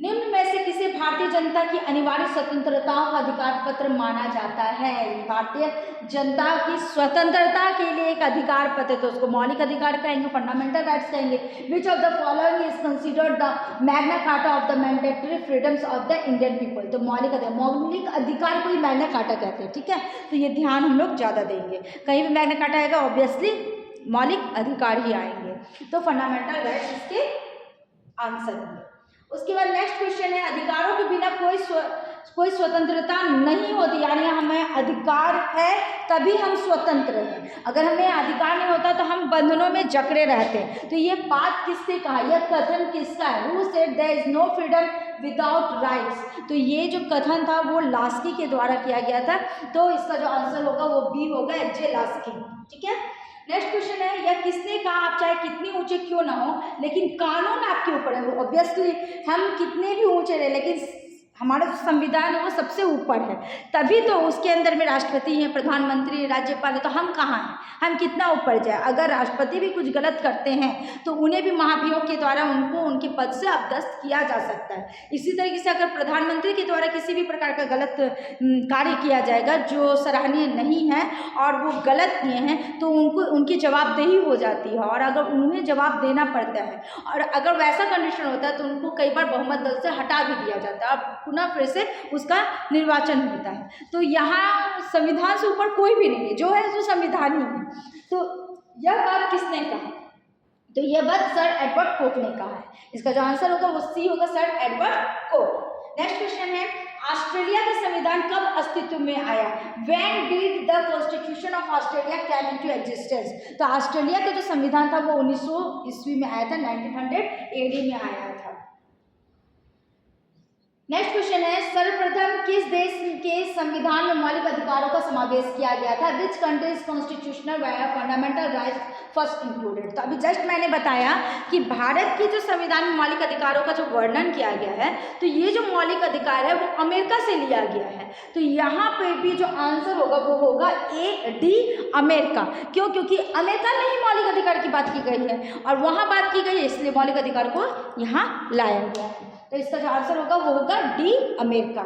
Speaker 1: निम्न में से किसे भारतीय जनता की अनिवार्य स्वतंत्रताओं का अधिकार पत्र माना जाता है? भारतीय जनता की स्वतंत्रता के लिए एक अधिकार पत्र, तो उसको मौलिक अधिकार कहेंगे, फंडामेंटल राइट्स कहेंगे। विच of the following is considered the Magna carta of the mandatory freedoms of the Indian people? तो मौलिक अधिकार को ही मैग्ना कार्टा कहते हैं। ठीक है, तो ये ध्यान हम लोग ज़्यादा देंगे। कहीं भी मैग्ना कार्टा आएगा ऑब्वियसली मौलिक अधिकार ही आएंगे, तो फंडामेंटल राइट्स इसके आंसर होंगे। उसके बाद नेक्स्ट क्वेश्चन है, अधिकारों के बिना कोई स्वतंत्रता नहीं होती, यानी हमें अधिकार है तभी हम स्वतंत्र हैं। अगर हमें अधिकार नहीं होता तो हम बंधनों में जकड़े रहते हैं। तो ये बात किसने कहा, यह कथन किसका है? Who said there is no freedom without rights? तो ये जो कथन था वो लास्की के द्वारा किया गया था, तो इसका जो आंसर होगा वो बी होगा, जे लास्की। ठीक है। नेक्स्ट क्वेश्चन है, यह किसने कहा आप चाहे कितने ऊंचे क्यों ना हो लेकिन कानून आपके ऊपर है। ऑब्वियसली हम कितने भी ऊंचे रहे लेकिन हमारा जो संविधान है वो सबसे ऊपर है, तभी तो उसके अंदर में राष्ट्रपति हैं, प्रधानमंत्री, राज्यपाल है, तो हम कहाँ हैं, हम कितना ऊपर जाए। अगर राष्ट्रपति भी कुछ गलत करते हैं तो उन्हें भी महाभियोग के द्वारा उनको उनके पद से अपदस्थ किया जा सकता है। इसी तरीके से अगर प्रधानमंत्री के द्वारा किसी भी प्रकार का गलत कार्य किया जाएगा जो सराहनीय नहीं है और वो गलत किए हैं तो उनको उनकी जवाबदेही हो जाती है और अगर उन्हें जवाब देना पड़ता है और अगर वैसा कंडीशन होता है तो उनको कई बार बहुमत दल से हटा भी दिया जाता है, पुनः फिर से उसका निर्वाचन होता है। तो यहाँ संविधान से ऊपर कोई भी नहीं है, जो है वो संविधान ही है। तो यह बात किसने कहा, तो यह बात सर एडवर्ड कोक ने कहा है। इसका जो आंसर होगा वो सी होगा, sir Edward Coke. Next question है, ऑस्ट्रेलिया का संविधान कब अस्तित्व में आया? When did the constitution of Australia came into existence? तो ऑस्ट्रेलिया का जो संविधान था वो 1900 ईस्वी में आया था, 1900 एडी में आया था। नेक्स्ट क्वेश्चन है, सर्वप्रथम किस देश के संविधान में मौलिक अधिकारों का समावेश किया गया था? Which countries constitutional fundamental rights first included? तो अभी जस्ट मैंने बताया कि भारत के जो संविधान में मौलिक अधिकारों का जो वर्णन किया गया है तो ये जो मौलिक अधिकार है वो अमेरिका से लिया गया है। तो यहाँ पे भी जो आंसर होगा वो होगा ए डी, अमेरिका। क्यों? क्योंकि अमेरिका में ही मौलिक अधिकार की बात की गई है और वहाँ बात की गई है, इसलिए मौलिक अधिकार को यहाँ लाया गया है। तो इसका जो आंसर होगा वो होगा डी, अमेरिका।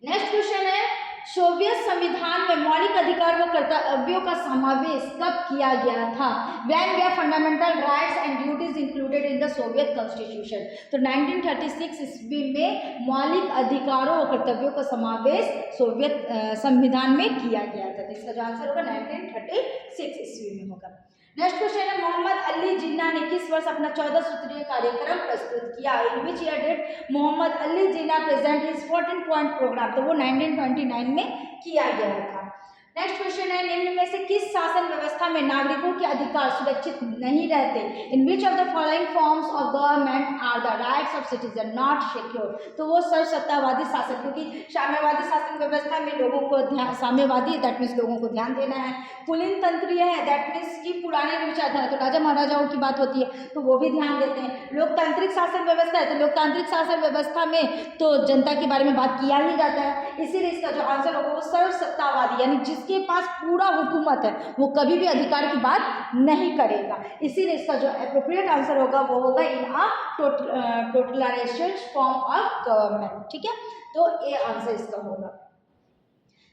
Speaker 1: नेक्स्ट क्वेश्चन है, सोवियत संविधान में मौलिक अधिकार व कर्तव्यों का समावेश कब किया गया था? When way fundamental rights and duties included in the Soviet constitution? तो 1936 ईस्वी में मौलिक अधिकारों और कर्तव्यों का समावेश सोवियत संविधान में किया गया था। तो इसका जो आंसर होगा 1936 ईस्वी में होगा। नेक्स्ट क्वेश्चन है, मोहम्मद अली जिन्ना ने किस वर्ष अपना 14 सूत्रीय कार्यक्रम प्रस्तुत किया? In which year did Mohammad Ali Jinnah present his 14 point program? तो वो 1929 में किया गया था। नेक्स्ट क्वेश्चन है, निम्न में से किस शासन व्यवस्था में नागरिकों के अधिकार सुरक्षित नहीं रहते? In which of the following forms of government are the rights of citizen not secure? तो वो सर्वसत्तावादी शासन, क्योंकि साम्यवादी शासन व्यवस्था में लोगों को ध्यान, साम्यवादी दैट मीन्स लोगों को ध्यान देना है, कुलीन तंत्रीय है दैट मीन्स की पुराने विचारधारा, तो राजा महाराजाओं की बात होती है तो वो भी ध्यान देते हैं, लोकतांत्रिक शासन व्यवस्था है तो लोकतांत्रिक शासन व्यवस्था में तो जनता के बारे में बात किया ही जाता है, इसीलिए इसका जो आंसर होगा वो सर्वसत्तावादी, यानी जिसके पास पूरा हुकूमत है वो कभी भी अधिकार की बात नहीं करेगा, इसीलिए इसका जो एप्रोप्रिएट आंसर होगा वो होगा इन अ टोटलिटेरियन फॉर्म ऑफ गवर्नमेंट। ठीक है, तो ये आंसर इसका होगा।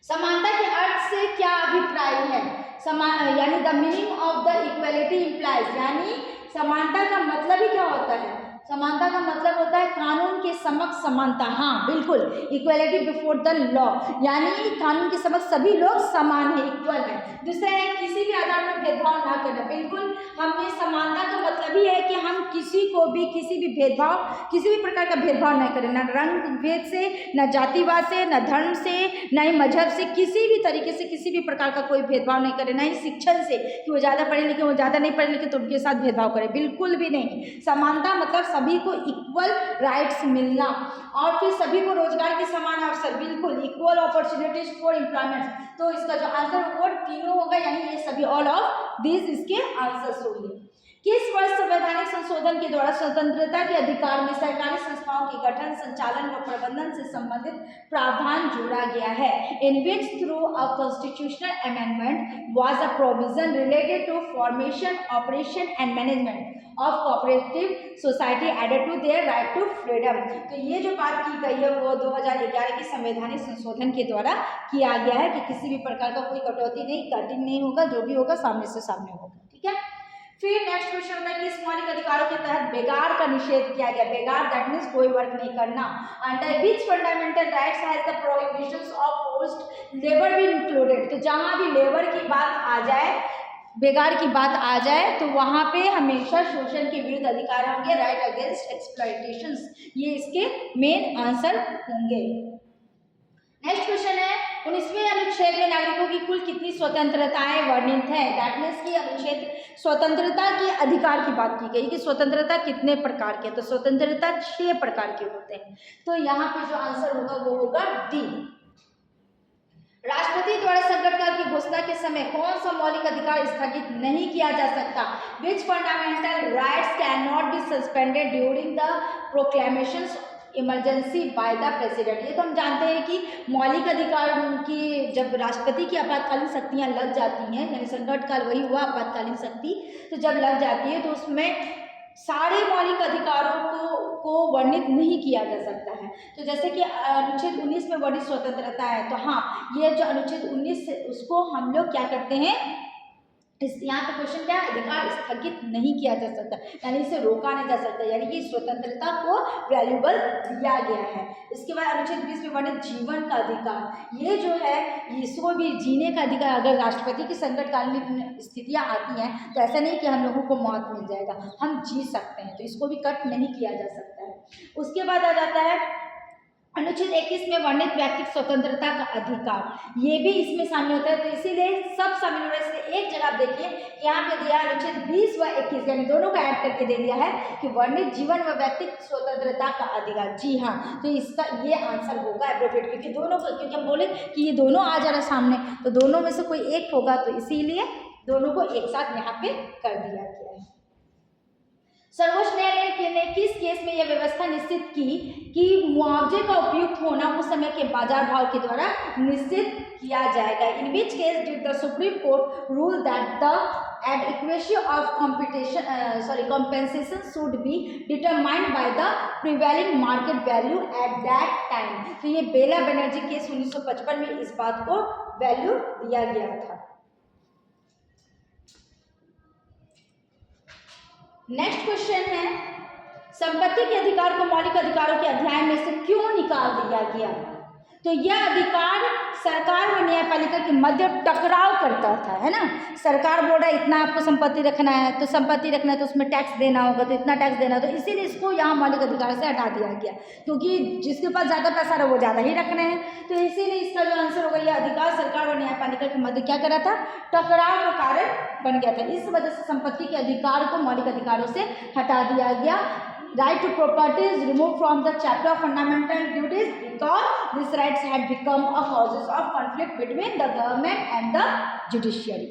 Speaker 1: समानता के अर्थ से क्या अभिप्राय है? यानी the meaning of the equality implies, यानी समानता का मतलब ही क्या होता है? समानता का मतलब होता है कानून के समक्ष समानता। हाँ बिल्कुल, इक्वलिटी बिफोर द लॉ, यानी कानून के समक्ष सभी लोग समान है, इक्वल है। दूसरा है किसी भी आधार पर भेदभाव ना करना। बिल्कुल, हमें समानता का मतलब ही है कि हम किसी को भी किसी भी भेदभाव, किसी भी प्रकार का भेदभाव नहीं करें, ना रंग भेद से, न जातिवाद से, न धर्म से, न ही मजहब से, किसी भी तरीके से किसी भी प्रकार का कोई भेदभाव नहीं करें, ना ही शिक्षण से कि वो ज़्यादा पढ़े लिखे, वो ज़्यादा नहीं पढ़े लिखे तो उनके साथ भेदभाव करें, बिल्कुल भी नहीं। समानता मतलब सभी को इक्वल राइट्स मिलना और फिर सभी को रोजगार के समान अवसर, बिल्कुल इक्वल अपॉर्चुनिटीज फॉर एम्प्लॉयमेंट। तो इसका जो आंसर होगा तीनों होगा, यानी ये सभी ऑल ऑफ दिस इसके आंसर्स होंगे। किस वर्ष संवैधानिक संशोधन के द्वारा स्वतंत्रता के अधिकार में सरकारी संस्थाओं के गठन, संचालन व प्रबंधन से संबंधित प्रावधान जोड़ा गया है? In which through a constitutional amendment was a provision related to formation, operation and management of cooperative society added to their right to freedom. तो ये जो बात की गई है वो 2011 के संवैधानिक संशोधन के द्वारा किया गया है कि किसी भी प्रकार का कोई कटौती नहीं, कटिंग नहीं होगा, जो भी होगा सामने से सामने होगा। ठीक है, फिर नेक्स्ट क्वेश्चन होता है किस मौलिक अधिकारों के तहत बेगार का निषेध किया गया? बेगार दैट मीन्स कोई वर्क नहीं करना। Under which fundamental rights has the prohibitions of forced labour been included? तो जहां भी लेबर की बात आ जाए, बेगार की बात आ जाए तो वहाँ पे हमेशा शोषण के विरुद्ध अधिकार होंगे, राइट अगेंस्ट एक्सप्लॉयटेशंस, ये इसके मेन आंसर होंगे। नेक्स्ट क्वेश्चन है 19वें अनुच्छेद में नागरिकों की कुल कितनी स्वतंत्रताएं वर्णित है? दैट मीन्स की अनुच्छेद स्वतंत्रता के अधिकार की बात की गई कि स्वतंत्रता कितने प्रकार के, तो स्वतंत्रता 6 प्रकार के होते हैं। तो यहाँ पे जो आंसर होगा वो होगा डी। राष्ट्रपति द्वारा संकट काल की घोषणा के समय कौन सा मौलिक अधिकार स्थगित नहीं किया जा सकता? Which fundamental rights can not be suspended during the proclamations emergency by the president. ये तो हम जानते हैं कि मौलिक अधिकार की जब राष्ट्रपति की आपातकालीन शक्तियाँ लग जाती हैं, यानी संकट काल वही हुआ आपातकालीन शक्ति, तो जब लग जाती है तो उसमें सारे मौलिक अधिकारों को वर्णित नहीं किया जा सकता है। तो जैसे कि अनुच्छेद 19 में वर्णित स्वतंत्रता है, तो हाँ, ये जो अनुच्छेद 19 से उसको हम लोग क्या करते हैं, इस यहाँ पे क्वेश्चन क्या है, अधिकार स्थगित नहीं किया जा सकता, यानी इसे रोका नहीं जा सकता, यानी कि स्वतंत्रता को वैल्यूबल दिया गया है। इसके बाद अनुच्छेद 20 में वर्णित जीवन का अधिकार, ये जो है इसको भी जीने का अधिकार, अगर राष्ट्रपति की संकटकालीन स्थितियाँ आती हैं तो ऐसा नहीं कि हम लोगों को मौत मिल जाएगा, हम जी सकते हैं, तो इसको भी कट नहीं किया जा सकता है। उसके बाद आ जाता है अनुच्छेद 21 में वर्णित व्यक्तिगत स्वतंत्रता का अधिकार, ये भी इसमें शामिल होता है, तो इसीलिए सब शामिल हो रहा है। इसलिए एक जगह आप देखिए यहाँ पे दिया अनुच्छेद 20 व 21, यानी दोनों का ऐड करके दे दिया है कि वर्णित जीवन व व्यक्तिगत स्वतंत्रता का अधिकार। जी हाँ, तो इसका ये आंसर होगा एप्रोप्रिएट, क्योंकि दोनों को, क्योंकि हम बोले कि ये दोनों आ जा रहा है सामने, तो दोनों में से कोई एक होगा, तो इसीलिए दोनों को एक साथ यहाँ पे कर दिया गया है। सर्वोच्च न्यायालय ने किस केस में यह व्यवस्था निश्चित की कि मुआवजे का उपयुक्त होना उस समय के बाजार भाव के द्वारा निश्चित किया जाएगा? In which case did the Supreme Court rule that the adequacy of compensation should be determined by the prevailing market value at that time? तो ये बेला बनर्जी केस 1955 में इस बात को वैल्यू दिया गया था। नेक्स्ट क्वेश्चन है, संपत्ति के अधिकार को मौलिक अधिकारों के अध्याय में से क्यों निकाल दिया गया? तो यह अधिकार सरकार व न्यायपालिका के मध्य टकराव करता था, है ना। सरकार बोल रहा है इतना आपको संपत्ति रखना है, तो संपत्ति रखना है तो उसमें टैक्स देना होगा, तो इतना टैक्स देना, तो इसीलिए इसको यहाँ मौलिक अधिकार से हटा दिया गया, क्योंकि जिसके पास ज़्यादा पैसा रहा वो ज़्यादा ही रखना है, तो इसीलिए इसका जो आंसर होगा यह अधिकार सरकार व न्यायपालिका के मध्य क्या करा था, टकराव का कारण बन गया था। इस वजह से संपत्ति के अधिकार को मौलिक अधिकारों से हटा दिया गया। Right to property is removed from the chapter of fundamental duties because these rights had become a causes of conflict between the government and the judiciary.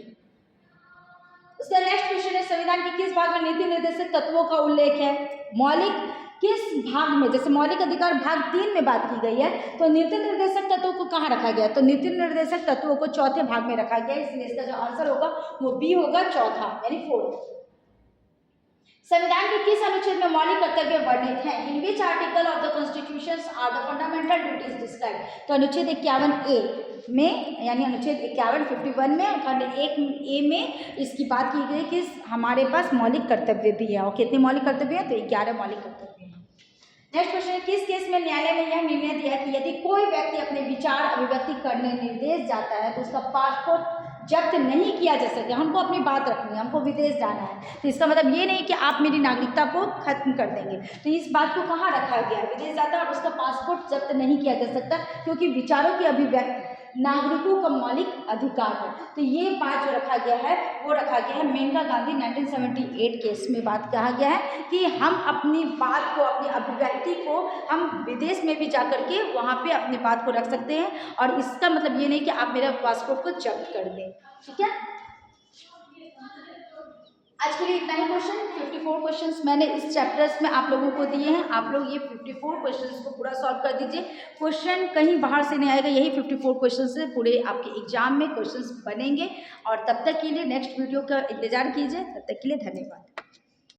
Speaker 1: उसका नेक्स्ट क्वेश्चन है, संविधान के किस भाग में नीति निर्देशक तत्वों का उल्लेख है? मौलिक किस भाग में, जैसे मौलिक अधिकार भाग 3 में बात की गई है, तो नीति निर्देशक तत्वों को कहाँ रखा गया? तो नीति निर्देशक तत्वों को चौथे भाग में रखा गया, इसलिए इसका जो आंसर होगा वो बी होगा, चौथा यानी 4। संविधान के किस अनुच्छेद में मौलिक कर्तव्य वर्णित है? In which article of the constitution are the fundamental duties describe? तो अनुच्छेद 51A में, यानी अनुच्छेद 51 51 में खंड 1A में इसकी बात की गई कि हमारे पास मौलिक कर्तव्य भी है, और कितने मौलिक कर्तव्य है? तो 11 मौलिक कर्तव्य है। नेक्स्ट क्वेश्चन है, किस केस में न्यायालय ने यह निर्णय दिया कि यदि कोई व्यक्ति अपने विचार अभिव्यक्ति करने निर्देश जाता है तो उसका पासपोर्ट जब्त नहीं किया जा सकता? हमको अपनी बात रखनी है, हमको विदेश जाना है, तो इसका मतलब ये नहीं कि आप मेरी नागरिकता को खत्म कर देंगे, तो इस बात को कहाँ रखा गया? विदेश जाता है और उसका पासपोर्ट जब्त नहीं किया जा सकता, क्योंकि विचारों की अभिव्यक्ति नागरिकों का मौलिक अधिकार है। तो ये बात जो रखा गया है वो रखा गया है मेनका गांधी 1978 केस में। बात कहा गया है कि हम अपनी बात को, अपनी अभिव्यक्ति को हम विदेश में भी जा करके वहाँ पे अपनी बात को रख सकते हैं, और इसका मतलब ये नहीं कि आप मेरा पासपोर्ट को जब्त कर दें। ठीक है, आज के लिए इतना ही क्वेश्चन। 54 क्वेश्चंस मैंने इस चैप्टर्स में आप लोगों को दिए हैं, आप लोग ये 54 क्वेश्चंस को पूरा सॉल्व कर दीजिए। क्वेश्चन कहीं बाहर से नहीं आएगा, यही 54 क्वेश्चन से पूरे आपके एग्जाम में क्वेश्चंस बनेंगे। और तब तक के लिए नेक्स्ट वीडियो का इंतजार कीजिए, तब तक के लिए धन्यवाद।